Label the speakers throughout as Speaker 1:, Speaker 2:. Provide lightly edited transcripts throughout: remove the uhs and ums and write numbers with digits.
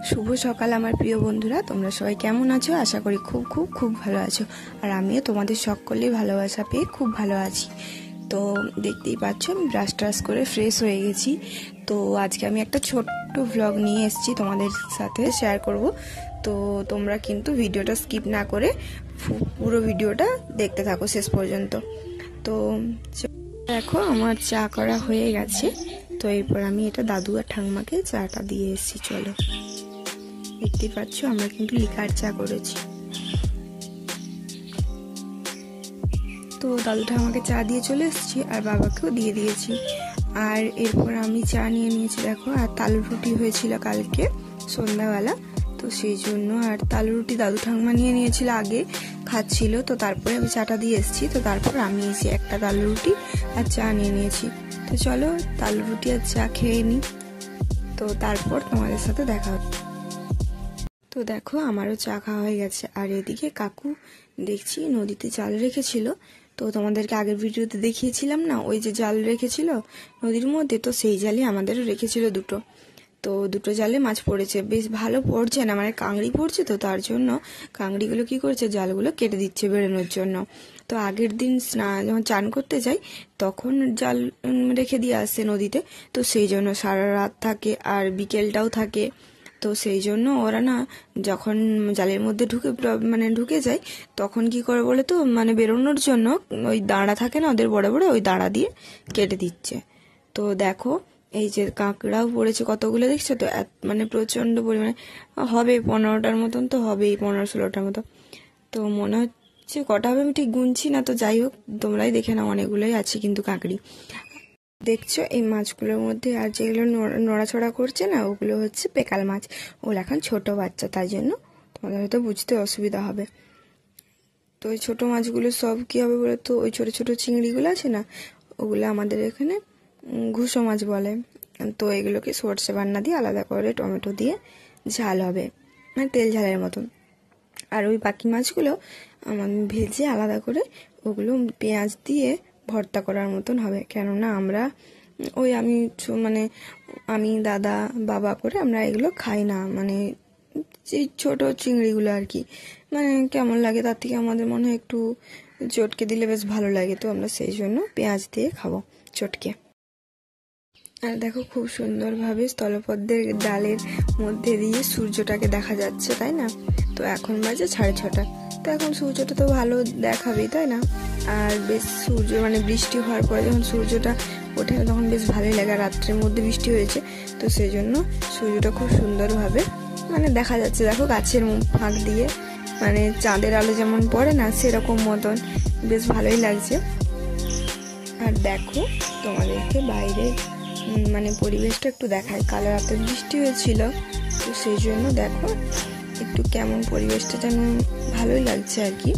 Speaker 1: শুভ সকাল আমার প্রিয় বন্ধুরা, তোমরা সবাই কেমন আছো? আশা করি খুব খুব খুব ভালো আছো। আর আমিও তোমাদের সকলেই ভালোবাসা পেয়ে খুব ভালো আছি। তো দেখতেই পাচ্ছ আমি ব্রাশ ট্রাশ করে ফ্রেশ হয়ে গেছি। তো আজকে আমি একটা ছোট্ট ভ্লগ নিয়ে এসেছি তোমাদের সাথে শেয়ার করব। তো তোমরা কিন্তু ভিডিওটা স্কিপ না করে পুরো ভিডিওটা দেখতে থাকো শেষ পর্যন্ত। তো দেখো আমার চা করা হয়ে গেছে। তো এরপর আমি এটা দাদু আর ঠাম্মাকে চাটা দিয়ে এসেছি। চলো, দেখতে পাচ্ছ আমরা কিন্তু লিকার চা করেছি। তো দাদু ঠাম্মাকে চা দিয়ে চলে এসেছি আর বাবাকেও দিয়ে দিয়েছি। আর এরপর আমি চা নিয়ে নিয়েছি দেখো। আর তালু রুটি হয়েছিল কালকে সন্ধ্যাবেলা, তো সেই জন্য। আর তালু রুটি দাদু ঠাম্মা নিয়ে নিয়েছিল, আগে খাচ্ছিল। তো তারপরে আমি চাটা দিয়ে এসেছি। তো তারপর আমি এসে একটা তালু রুটি আর চা নিয়ে নিয়েছি। তো চলো তালু রুটি আর চা খেয়ে নিই, তো তারপর তোমাদের সাথে দেখা হচ্ছে। তো দেখো আমারও চা খাওয়া হয়ে গেছে। আর এদিকে কাকু দেখছি নদীতে জাল রেখেছিল। তো তোমাদেরকে আগের ভিডিওতে দেখিয়েছিলাম না, ওই যে জাল রেখেছিল নদীর মধ্যে, তো সেই জালে আমাদেরও রেখেছিল দুটো। তো দুটো জালে মাছ পড়েছে, বেশ ভালো পড়ছে না, মানে কাঁকড়ি পড়ছে। তো তার জন্য কাঁকড়িগুলো কি করছে, জালগুলো কেটে দিচ্ছে বেরোনোর জন্য। তো আগের দিন যখন চান করতে যাই তখন জাল রেখে দিয়ে আসছে নদীতে। তো সেই জন্য সারা রাত থাকে আর বিকেলটাও থাকে। তো সেই জন্য ওরা না যখন জালের মধ্যে ঢুকে যায় তখন কি করে বলে তো, মানে বেরোনোর জন্য ওই দাঁড়া থাকে না ওদের বড় বড়, ওই দাঁড়া দিয়ে কেটে দিচ্ছে। তো দেখো এই যে কাঁকড়াও পড়েছে কতগুলো, দেখছো তো? মানে প্রচন্ড পরিমাণে হবে 15টার মতন, তো হবেই 15-16টার মতো। তো মনে হচ্ছে কটা হবে আমি ঠিক গুনছি না। তো যাই হোক তোমরাই দেখে নাও, অনেকগুলোই আছে কিন্তু কাঁকড়ি। দেখছো এই মাছগুলোর মধ্যে আর যেগুলো নড়াচড়া করছে না, ওগুলো হচ্ছে পেকাল মাছ। ওগুলো এখন ছোট বাচ্চা, তাই জন্য তোমাদের হয়তো বুঝতে অসুবিধা হবে। তো ওই ছোট মাছগুলো সব কি হবে বলে তো, ওই ছোট ছোট চিংড়িগুলো আছে না, ওগুলো আমাদের এখানে ঘুষো মাছ বলে। তো এগুলোকে সর্ষে বান্না দিয়ে আলাদা করে টমেটো দিয়ে ঝাল হবে, মানে তেল ঝালের মতন। আর ওই বাকি মাছগুলো ভেজে আলাদা করে ওগুলো পেঁয়াজ দিয়ে ভর্তা করার মতন হবে। কেননা আমরা ওই আমি দাদা বাবা করে আমরা এগুলো খাই না, মানে এই ছোট চিংড়িগুলো আর কি, মানে কেমন লাগে, তার থেকে আমাদের মনে হয় একটু চটকে দিলে বেশ ভালো লাগে। তো আমরা সেই জন্য পেঁয়াজ দিয়ে খাবো চটকে। আর দেখো খুব সুন্দরভাবে স্থলপদ্মের ডালের মধ্যে দিয়ে সূর্যটাকে দেখা যাচ্ছে, তাই না? তো এখন বাজে 6:30। তো এখন সূর্যটা তো ভালো দেখাবেই, তাই না? আর বেশ সূর্য মানে বৃষ্টি হওয়ার পরে যখন সূর্যটা ওঠে তখন বেশ ভালোই লাগে। রাত্রের মধ্যে বৃষ্টি হয়েছে, তো সেই জন্য সূর্যটা খুব সুন্দরভাবে মানে দেখা যাচ্ছে। দেখো গাছের ফাঁক দিয়ে মানে চাঁদের আলো যেমন পড়ে না, সেরকম মতন বেশ ভালোই লাগছে। আর দেখো তোমাদেরকে বাইরে মানে পরিবেশটা একটু দেখায়। কাল রাতে বৃষ্টি হয়েছিল, তো সেই জন্য দেখো একটু কেমন পরিবেশটা যেন ভালোই লাগছে আর কি।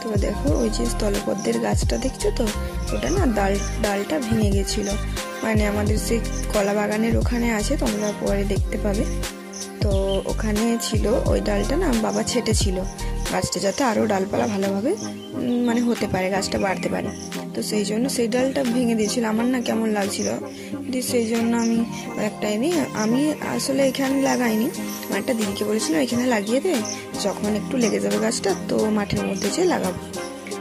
Speaker 1: তো দেখো ওই যে স্থলপদ্মের গাছটা দেখছো তো, ওটা না ডালটা ভেঙে গেছিল, মানে আমাদের সেই কলা বাগানের ওখানে আছে, তোমরা পরে দেখতে পাবে। তো ওখানে ছিল ওই ডালটা না, বাবা ছেটেছিল গাছটা যাতে আরও ডালপালা ভালোভাবে মানে হতে পারে, গাছটা বাড়তে পারে। তো সেই জন্য সেই ডালটা ভেঙে দিয়েছিল। আমার না কেমন লাগছিল, সেই জন্য আমি একটা আমি আসলে এখানে লাগাইনি, একটা দিদিকে বলেছিলাম এখানে লাগিয়ে দে, যখন একটু লেগে যাবে গাছটা তো মাঠের মধ্যে যেয়ে লাগাবো।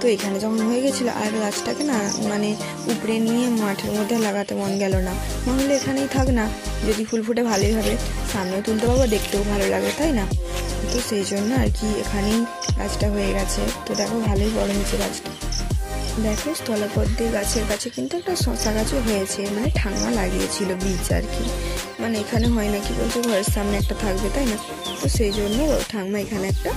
Speaker 1: তো এখানে যখন হয়ে গেছিলো আর গাছটাকে না মানে উপরে নিয়ে মাঠের মধ্যে লাগাতে মন গেল না, মনে হলো এখানেই থাক না, যদি ফুল ফুটে ভালোই হবে, সামনেও তুলতে পারবো, দেখতেও ভালো লাগে, তাই না? তো সেই জন্য আর কি এখানেই গাছটা হয়ে গেছে। তো দেখো ভালোই বড় হয়েছে গাছটা। দেখো স্থলপদ্মের গাছের কাছে কিন্তু একটা শশা গাছও হয়েছে, মানে ঠাম্মা লাগিয়েছিল বীজ আর কি, মানে এখানে হয় না কি বলছে ঘরের সামনে একটা থাকবে, তাই না? তো সেই জন্য ঠাম্মা এখানে একটা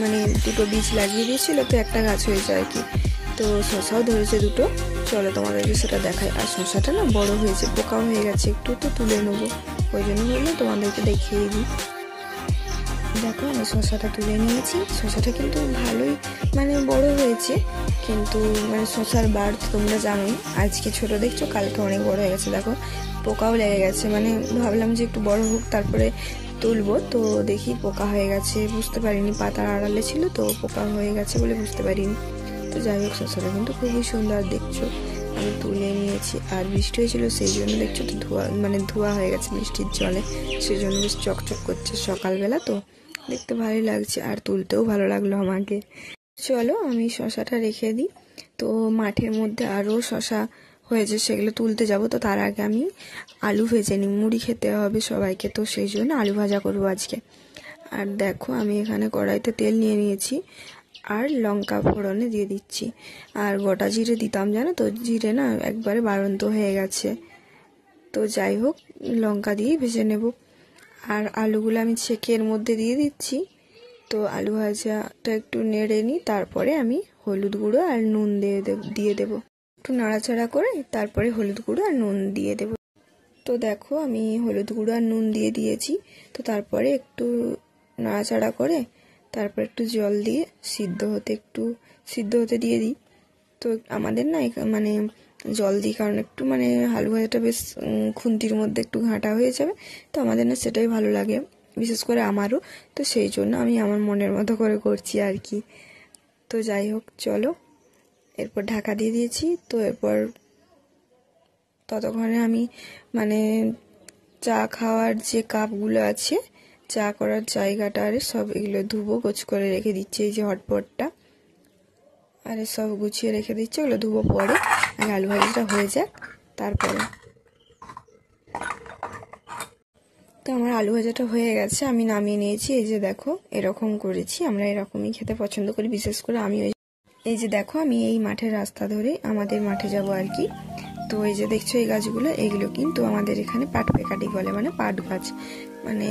Speaker 1: মানে দুটো বীজ লাগিয়ে দিয়েছিল, তো একটা গাছ হয়েছে আর কি। তো শশাও ধরেছে দুটো, চলো তোমাদেরকে সেটা দেখায়। আর শশাটা না বড় হয়েছে, পোকাও হয়ে গেছে, একটু তো তুলে নেবো, ওই জন্য বললাম তোমাদেরকে দেখিয়ে দিই। দেখো আমি শশাটা তুলে নিয়েছি। শশাটা কিন্তু ভালোই মানে বড় হয়েছে, কিন্তু মানে শশার বার তোমরা জানোই, আজকে ছোট দেখছো কালকে অনেক বড় হয়ে গেছে। দেখো পোকাও লেগে গেছে, মানে ভাবলাম যে একটু বড় হোক তারপরে তুলবো, তো দেখি পোকা হয়ে গেছে, বুঝতে পারিনি, পাতার আড়ালে ছিল তো পোকা হয়ে গেছে বলে বুঝতে পারিনি। তো যাই হোক শশাটা কিন্তু খুবই সুন্দর দেখছো, আমি তুলে নিয়েছি। আর বৃষ্টি হয়েছিল সেই জন্য দেখছো তো ধোয়া হয়ে গেছে বৃষ্টির জলে, সেই জন্য বেশ চকচক করছে। সকালবেলা তো দেখতে ভালোই লাগছে আর তুলতেও ভালো লাগলো আমাকে। চলো আমি শশাটা রেখে দিই। তো মাঠের মধ্যে আরও শশা হয়েছে, সেগুলো তুলতে যাব। তো তার আগে আমি আলু ভেজে নিই, মুড়ি খেতে হবে সবাইকে, তো সেই জন্য আলু ভাজা করবো আজকে। আর দেখো আমি এখানে কড়াইতে তেল নিয়ে নিয়েছি আর লঙ্কা ফোড়নে দিয়ে দিচ্ছি। আর গোটা জিরে দিতাম জানো তো, জিরে না একবারে বাড়ন্ত হয়ে গেছে। তো যাই হোক, লঙ্কা দিয়েই ভেজে নেব। আর আলুগুলো আমি ছেঁকে এর মধ্যে দিয়ে দিচ্ছি। তো আলু ভাজাটা একটু নেড়ে নিই, তারপরে আমি হলুদ গুঁড়ো আর নুন দিয়ে দেবো। একটু নাড়াচাড়া করে তারপরে হলুদ গুঁড়ো আর নুন দিয়ে দেবো। তো দেখো আমি হলুদ গুঁড়ো আর নুন দিয়ে দিয়েছি। তো তারপরে একটু নাড়াচাড়া করে তারপর একটু জল দিয়ে সিদ্ধ হতে দিয়ে দিই। তো আমাদের না মানে জল দিই, কারণ একটু মানে আলু ভাজাটা বেশ খুন্তির মধ্যে একটু ঘাঁটা হয়ে যাবে, তো আমাদের না সেটাই ভালো লাগে, বিশেষ করে আমারও। তো সেই জন্য আমি আমার মনের মতো করে করছি আর কি। তো যাই হোক চলো, এরপর ঢাকা দিয়ে দিয়েছি। তো এরপর ততক্ষণে আমি মানে চা খাওয়ার যে কাপগুলো আছে, চা করার জায়গাটা আরে সব এগুলো ধুবো, গোছ করে রেখে দিচ্ছি। এই যে হটপটটা আরে সব গুছিয়ে রেখে দিচ্ছি, ওগুলো ধুবো পরে। আর আলু ভাজিটা হয়ে যাক তারপরে। তো আমার আলু ভাজাটা হয়ে গেছে, আমি নামিয়ে নিয়েছি। এই যে দেখো এরকম করেছি, আমরা এরকমই খেতে পছন্দ করি, বিশেষ করে আমি। এই যে দেখো আমি এই মাঠের রাস্তা ধরে আমাদের মাঠে যাব আর কি। তো এই যে দেখছো এই গাছগুলো, এগুলো কিন্তু আমাদের এখানে পাট পেকাটি বলে, মানে পাট গাছ, মানে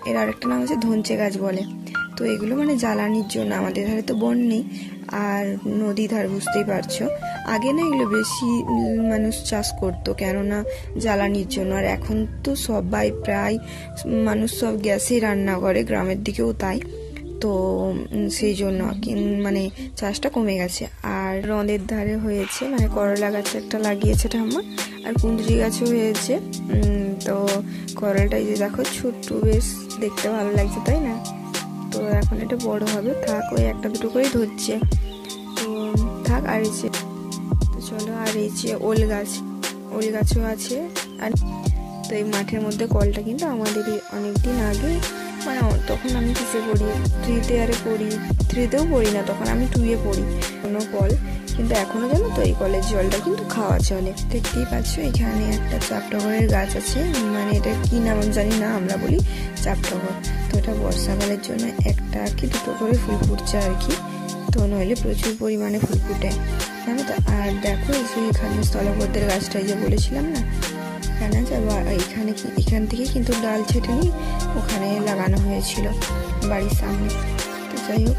Speaker 1: এর আরেকটা নাম হচ্ছে ধনচে গাছ বলে। তো এগুলো মানে জ্বালানির জন্য, আমাদের ধারে তো বন নেই আর নদী ধার, বুঝতেই পারছো। আগে না এগুলো বেশি মানুষ চাষ করতো, কেননা জ্বালানির জন্য। আর এখন তো সবাই প্রায় মানুষ সব গ্যাসেই রান্না করে, গ্রামের দিকেও তাই। তো সেই জন্য মানে চাষটা কমে গেছে। আর নদের ধারে হয়েছে মানে করলা গাছ একটা লাগিয়েছে ঠাম্মা, আর কুঁদরি গাছও হয়েছে। তো করলাটাই যে দেখো ছোট্ট, বেশ দেখতে ভালো লাগছে তাই না। তো এখন এটা বড় হবে, থাক, ওই একটা দুটো করেই ধরছে, তো থাক। আর এই যে তো চলো, আর এই যে ওল গাছও আছে। আর তো এই মাঠের মধ্যে কলটা কিন্তু আমাদের অনেকদিন আগে, মানে তখন আমি কিসে পড়ি, থ্রিতেও পড়ি না, তখন আমি 2-এ পড়ি, কোনো কল। কিন্তু এখনো জানো তো এই কলের জলটা কিন্তু খাওয়া চলে। দেখতেই পাচ্ছ এখানে একটা চাপটগরের গাছ আছে, মানে এটা কি নাম জানি না, আমরা বলি চাপটগর। তো এটা বর্ষাকালের জন্য একটা কি দুটো করে ফুল ফুটছে আর কি, তো নইলে প্রচুর পরিমাণে ফুল ফুটে জানো তো। আর দেখো এখানে স্থলপদ্মের গাছটাই যে বলেছিলাম না, এখান থেকে কিন্তু ডাল ছেটে নিয়ে ওখানে লাগানো হয়েছিল বাড়ির সামনে। তো যাই হোক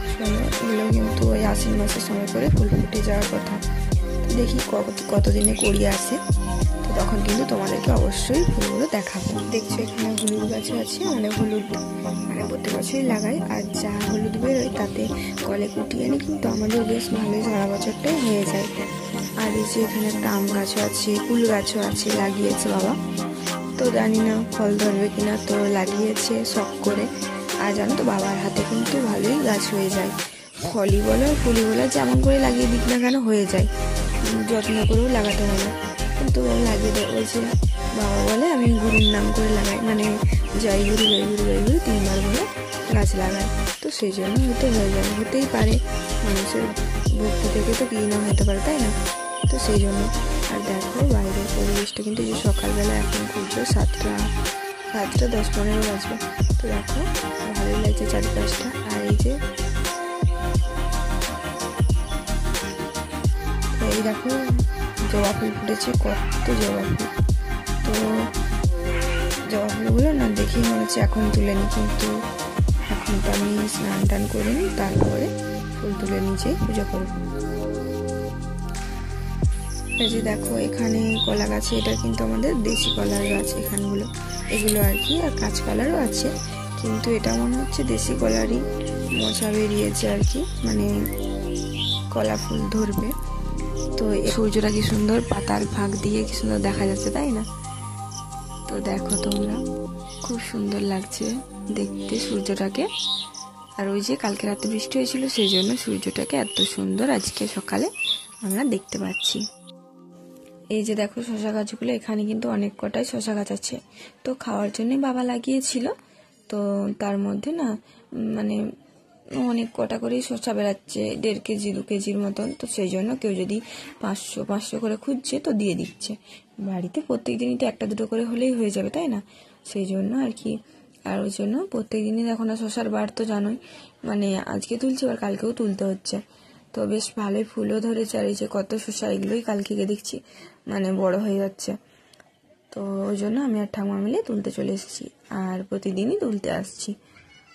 Speaker 1: এগুলো কিন্তু ওই আশ্বিন মাসের সময় করে ফুল ফুটে যাওয়ার কথা। তো দেখি কতদিনে করি আসে, তো তখন কিন্তু তোমাদেরকে অবশ্যই ফুলগুলো দেখাবো। দেখছো এখানে হলুদ গাছও আছে, মানে হলুদ মানে প্রত্যেক বছরই লাগাই। আর যা হলুদ বেরোয় তাতে কলে কুটিয়ে নিই, কিন্তু আমাদের বেশ ভালোই সারা বছরটাই হয়ে যায়। আর এই যে এখানে একটা আম গাছও আছে, কুল গাছও আছে, লাগিয়েছে বাবা, তো জানি না ফল ধরবে কিনা, তো লাগিয়েছে শখ করে। আর জানো তো বাবার হাতে কিন্তু ভালোই গাছ হয়ে যায়, ফলই বলো ফুলই বলো, যেমন করে লাগিয়ে দিক না কেন হয়ে যায়, যত্ন করেও লাগাতে হয় না, কিন্তু লাগিয়ে দেয়। ওই যে বাবা বলে আমি গুরুর নাম করে লাগাই, মানে জয় গুরু 3বার বলে গাছ লাগাই। তো সেই জন্য হয়তো হয়ে যাবে, হতেই পারে, মানুষের ভক্তি থেকে তো কি না হতে পারে তাই না। তো সেই জন্য। আর দেখো বাইরের পরিবেশটা কিন্তু যে সকালবেলা এখন খুঁজছো 7টা 10-15 বাজবে। তো দেখো ভালোই লাগছে চারপাশটা। আর এই যে এই দেখো জবা ফুল ফুটেছে, কত জবা ফুল। তো জবা ফুলগুলো না দেখেই মনে হচ্ছে এখন তুলে নি, কিন্তু এখন তো আমি স্নান টান করে নিই, তারপরে ফুল তুলে নিচেই পুজো করবো। এই যে দেখো এখানে কলা গাছে, এটা কিন্তু আমাদের দেশি কলার গাছ এগুলো আর কি। আর কাঁচকলারও আছে, কিন্তু এটা মনে হচ্ছে দেশি কলারই মোচা বেরিয়েছে আর কি, মানে কলা ফুল ধরবে। তো সূর্যটা কি সুন্দর পাতার ফাঁক দিয়ে কি সুন্দর দেখা যাচ্ছে তাই না। তো দেখো তোমরা, খুব সুন্দর লাগছে দেখতে সূর্যটাকে। আর ওই যে কালকে রাতে বৃষ্টি হয়েছিল, সেই জন্য সূর্যটাকে এত সুন্দর আজকে সকালে আমরা দেখতে পাচ্ছি। এই যে দেখো শশা গাছগুলো, এখানে কিন্তু অনেক কটাই শশা গাছ আছে। তো খাওয়ার জন্য বাবা লাগিয়েছিল, তো তার মধ্যে না মানে অনেক কটা করেই শশা বেরাচ্ছে, 1.5 কেজি 2 কেজির মতন। তো সেই জন্য কেউ যদি 500 করে খুঁজছে তো দিয়ে দিচ্ছে। বাড়িতে প্রত্যেক দিনই তো 1-2 করে হলেই হয়ে যাবে, তাই না? সেই জন্য আর কি। আর ওই জন্য প্রত্যেক দিনই দেখো না শশার বার তো জানোই, মানে আজকে তুলছি আর কালকেও তুলতে হচ্ছে। তো বেশ ভালোই ফুলও ধরেছে, আর এই যে কত শসা, এগুলোই কালকে গিয়ে দেখছি মানে বড় হয়ে যাচ্ছে। তো ওই জন্য আমি আর ঠাকুমা মিলে তুলতে চলে এসেছি, আর প্রতিদিনই তুলতে আসছি।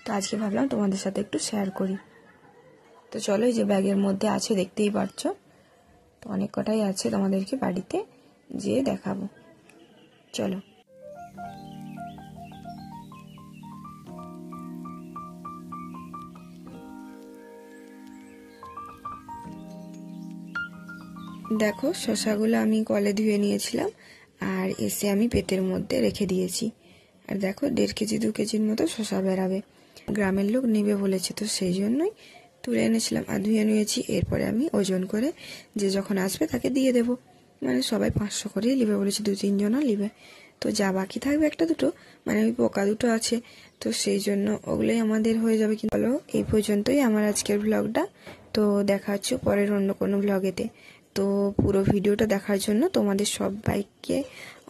Speaker 1: তো আজকে ভাবলাম তোমাদের সাথে একটু শেয়ার করি। তো চলো, এই যে ব্যাগের মধ্যে আছে দেখতেই পারছো, তো অনেক কটাই আছে, তোমাদেরকে বাড়িতে যেয়ে দেখাবো। চলো। দেখো শসাগুলো আমি কলে ধুয়ে নিয়েছিলাম, আর এসে আমি পেটের মধ্যে রেখে দিয়েছি। আর দেখো 1.5 কেজি 2 কেজির মতো শসা বেরাবে, গ্রামের লোক নেবে বলেছে, তো সেই জন্যই তুলে এনেছিলাম আর ধুয়ে নিয়েছি। এরপরে আমি ওজন করে যে যখন আসবে তাকে দিয়ে দেব, মানে সবাই 500 করেই নেবে বলেছে, 2-3 জনও নেবে। তো যা বাকি থাকবে 1-2, মানে ওই পোকা 2 আছে, তো সেই জন্য ওগুলোই আমাদের হয়ে যাবে। কিন্তু বলো, এই পর্যন্তই আমার আজকের ব্লগটা। তো দেখা হচ্ছে পরের অন্য কোনো ব্লগেতে। তো পুরো ভিডিওটা দেখার জন্য তোমাদের সবাইকে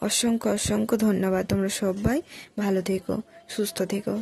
Speaker 1: অসংখ্য অসংখ্য ধন্যবাদ। তোমরা সবাই ভালো থেকো, সুস্থ থেকো।